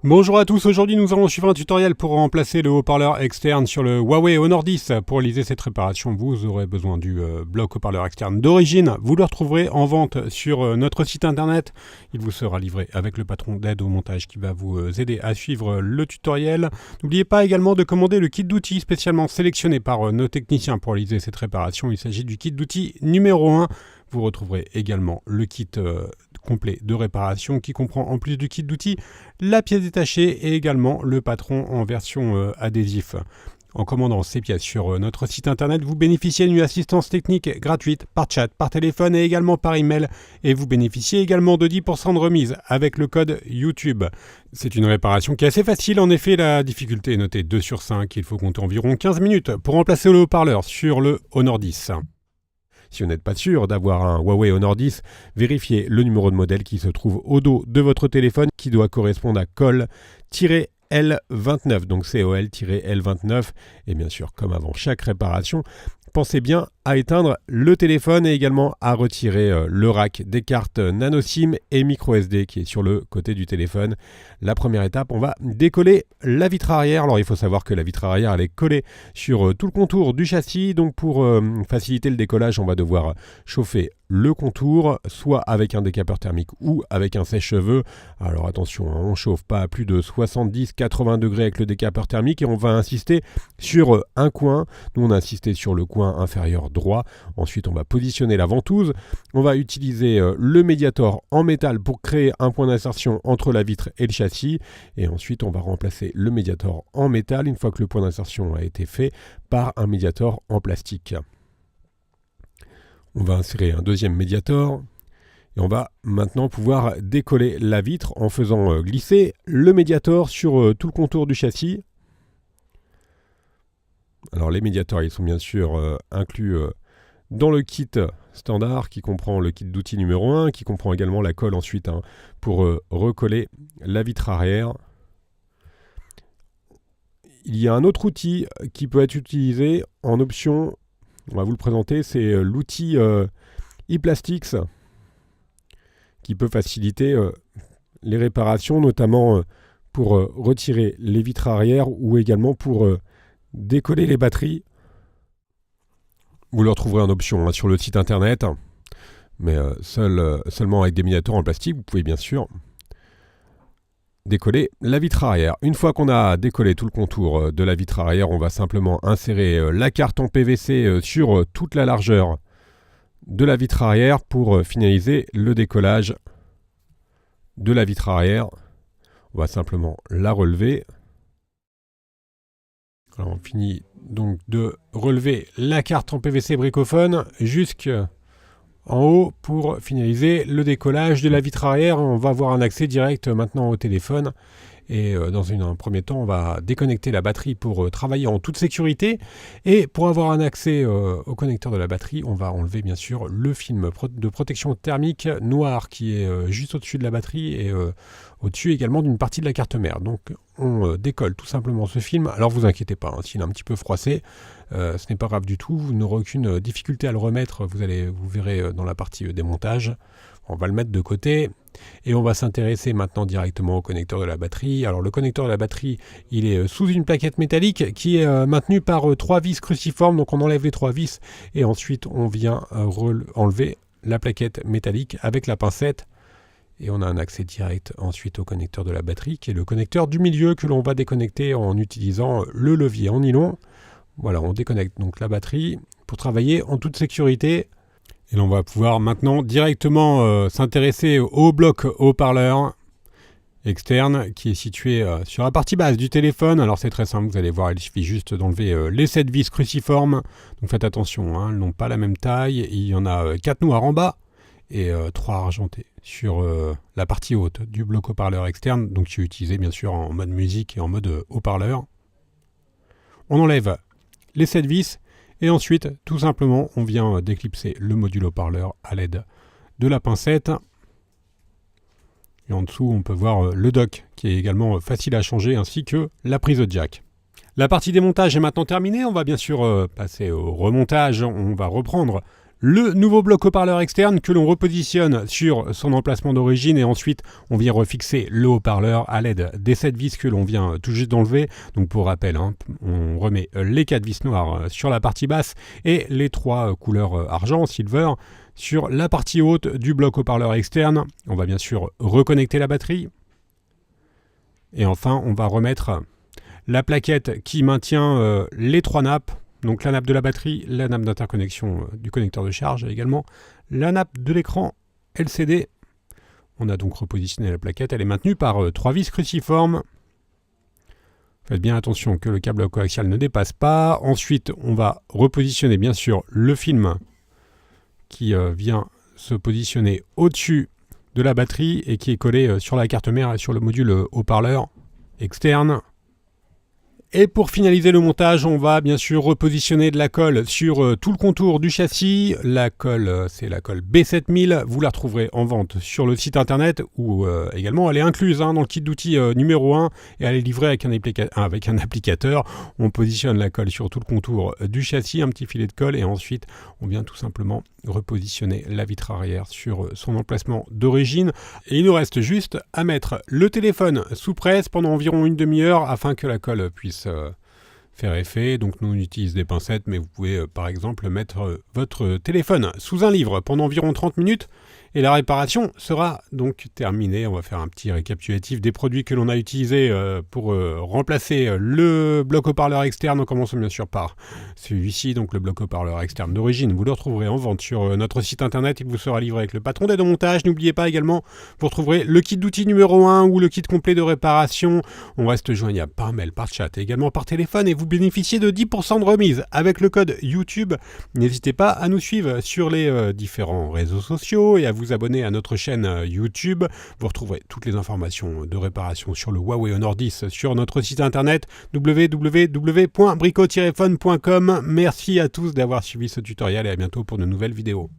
Bonjour à tous, aujourd'hui nous allons suivre un tutoriel pour remplacer le haut-parleur externe sur le Huawei Honor 10. Pour réaliser cette réparation, vous aurez besoin du bloc haut-parleur externe d'origine. Vous le retrouverez en vente sur notre site internet. Il vous sera livré avec le patron d'aide au montage qui va vous aider à suivre le tutoriel. N'oubliez pas également de commander le kit d'outils spécialement sélectionné par nos techniciens pour réaliser cette réparation. Il s'agit du kit d'outils numéro 1. Vous retrouverez également le kit complet de réparation qui comprend en plus du kit d'outils la pièce détachée et également le patron en version adhésif. En commandant ces pièces sur notre site internet, vous bénéficiez d'une assistance technique gratuite par chat, par téléphone et également par email. Et vous bénéficiez également de 10% de remise avec le code YouTube. C'est une réparation qui est assez facile. En effet, la difficulté est notée 2 sur 5. Il faut compter environ 15 minutes pour remplacer le haut-parleur sur le Honor 10. Si vous n'êtes pas sûr d'avoir un Huawei Honor 10, vérifiez le numéro de modèle qui se trouve au dos de votre téléphone qui doit correspondre à COL-L29, donc COL-L29. Et bien sûr, comme avant chaque réparation, pensez bien à éteindre le téléphone et également à retirer le rack des cartes nano SIM et micro SD qui est sur le côté du téléphone. La première étape, on va décoller la vitre arrière. Alors il faut savoir que la vitre arrière elle est collée sur tout le contour du châssis. Donc pour faciliter le décollage, on va devoir chauffer le contour, soit avec un décapeur thermique ou avec un sèche-cheveux. Alors attention, on ne chauffe pas à plus de 70-80 degrés avec le décapeur thermique et on va insister sur un coin. Nous on a insisté sur le coin inférieur droit. Ensuite on va positionner la ventouse. On va utiliser le médiator en métal pour créer un point d'insertion entre la vitre et le châssis. Et ensuite on va remplacer le médiator en métal une fois que le point d'insertion a été fait par un médiator en plastique. On va insérer un deuxième médiator et on va maintenant pouvoir décoller la vitre en faisant glisser le médiator sur tout le contour du châssis. Alors les médiators ils sont bien sûr inclus dans le kit standard qui comprend le kit d'outils numéro 1, qui comprend également la colle ensuite pour recoller la vitre arrière. Il y a un autre outil qui peut être utilisé en option. On va vous le présenter, c'est l'outil ePlastics qui peut faciliter les réparations, notamment pour retirer les vitres arrière ou également pour décoller les batteries. Vous le retrouverez en option sur le site internet, mais seulement avec des médiators en plastique. Vous pouvez bien sûr décoller la vitre arrière. Une fois qu'on a décollé tout le contour de la vitre arrière, on va simplement insérer la carte en PVC sur toute la largeur de la vitre arrière pour finaliser le décollage de la vitre arrière. On va simplement la relever. Alors on finit donc de relever la carte en PVC bricophone jusqu'en haut pour finaliser le décollage de la vitre arrière. On va avoir un accès direct maintenant au téléphone et dans un premier temps on va déconnecter la batterie pour travailler en toute sécurité, et pour avoir un accès au connecteur de la batterie on va enlever bien sûr le film de protection thermique noir qui est juste au-dessus de la batterie et au-dessus également d'une partie de la carte mère. Donc on décolle tout simplement ce film. Alors vous inquiétez pas, s'il est un petit peu froissé, ce n'est pas grave du tout, vous n'aurez aucune difficulté à le remettre, vous verrez dans la partie démontage. On va le mettre de côté et on va s'intéresser maintenant directement au connecteur de la batterie. Alors le connecteur de la batterie, il est sous une plaquette métallique qui est maintenue par 3 vis cruciformes. Donc on enlève les 3 vis et ensuite on vient enlever la plaquette métallique avec la pincette. Et on a un accès direct ensuite au connecteur de la batterie qui est le connecteur du milieu que l'on va déconnecter en utilisant le levier en nylon. Voilà, on déconnecte donc la batterie pour travailler en toute sécurité. Et l'on va pouvoir maintenant directement s'intéresser au bloc haut-parleur externe qui est situé sur la partie basse du téléphone. Alors c'est très simple, vous allez voir, il suffit juste d'enlever les 7 vis cruciformes. Donc faites attention, elles n'ont pas la même taille. Il y en a 4 noirs en bas et 3 argentés sur la partie haute du bloc haut-parleur externe. Donc qui est utilisé bien sûr en mode musique et en mode haut-parleur. On enlève les 7 vis. Et ensuite, tout simplement, on vient déclipser le module haut-parleur à l'aide de la pincette. Et en dessous, on peut voir le dock qui est également facile à changer ainsi que la prise jack. La partie démontage est maintenant terminée. On va bien sûr passer au remontage. On va reprendre le nouveau bloc haut-parleur externe que l'on repositionne sur son emplacement d'origine et ensuite on vient refixer le haut-parleur à l'aide des 7 vis que l'on vient tout juste d'enlever. Donc pour rappel, on remet les 4 vis noires sur la partie basse et les 3 couleurs argent, silver, sur la partie haute du bloc haut-parleur externe. On va bien sûr reconnecter la batterie. Et enfin, on va remettre la plaquette qui maintient les 3 nappes. Donc la nappe de la batterie, la nappe d'interconnexion du connecteur de charge et également la nappe de l'écran LCD. On a donc repositionné la plaquette. Elle est maintenue par 3 vis cruciformes. Faites bien attention que le câble coaxial ne dépasse pas. Ensuite, on va repositionner bien sûr le film qui vient se positionner au-dessus de la batterie et qui est collé sur la carte mère et sur le module haut-parleur externe. Et pour finaliser le montage, on va bien sûr repositionner de la colle sur tout le contour du châssis. La colle, c'est la colle B7000. Vous la retrouverez en vente sur le site internet ou également elle est incluse dans le kit d'outils numéro 1 et elle est livrée avec un applicateur. On positionne la colle sur tout le contour du châssis, un petit filet de colle et ensuite on vient tout simplement repositionner la vitre arrière sur son emplacement d'origine. Et il nous reste juste à mettre le téléphone sous presse pendant environ une demi-heure afin que la colle puisse faire effet. Donc nous on utilise des pincettes, mais vous pouvez par exemple mettre votre téléphone sous un livre pendant environ 30 minutes et la réparation sera donc terminée. On va faire un petit récapitulatif des produits que l'on a utilisés pour remplacer le bloc haut-parleur externe. On commence bien sûr par celui-ci, donc le bloc haut-parleur externe d'origine. Vous le retrouverez en vente sur notre site internet. Il vous sera livré avec le patron d'aide au montage. N'oubliez pas également, vous retrouverez le kit d'outils numéro 1 ou le kit complet de réparation. On reste joignable par mail, par chat et également par téléphone et vous bénéficiez de 10% de remise avec le code YouTube. N'hésitez pas à nous suivre sur les différents réseaux sociaux et à vous abonner à notre chaîne YouTube. Vous retrouverez toutes les informations de réparation sur le Huawei Honor 10 sur notre site internet www.brico-phone.com. Merci à tous d'avoir suivi ce tutoriel et à bientôt pour de nouvelles vidéos.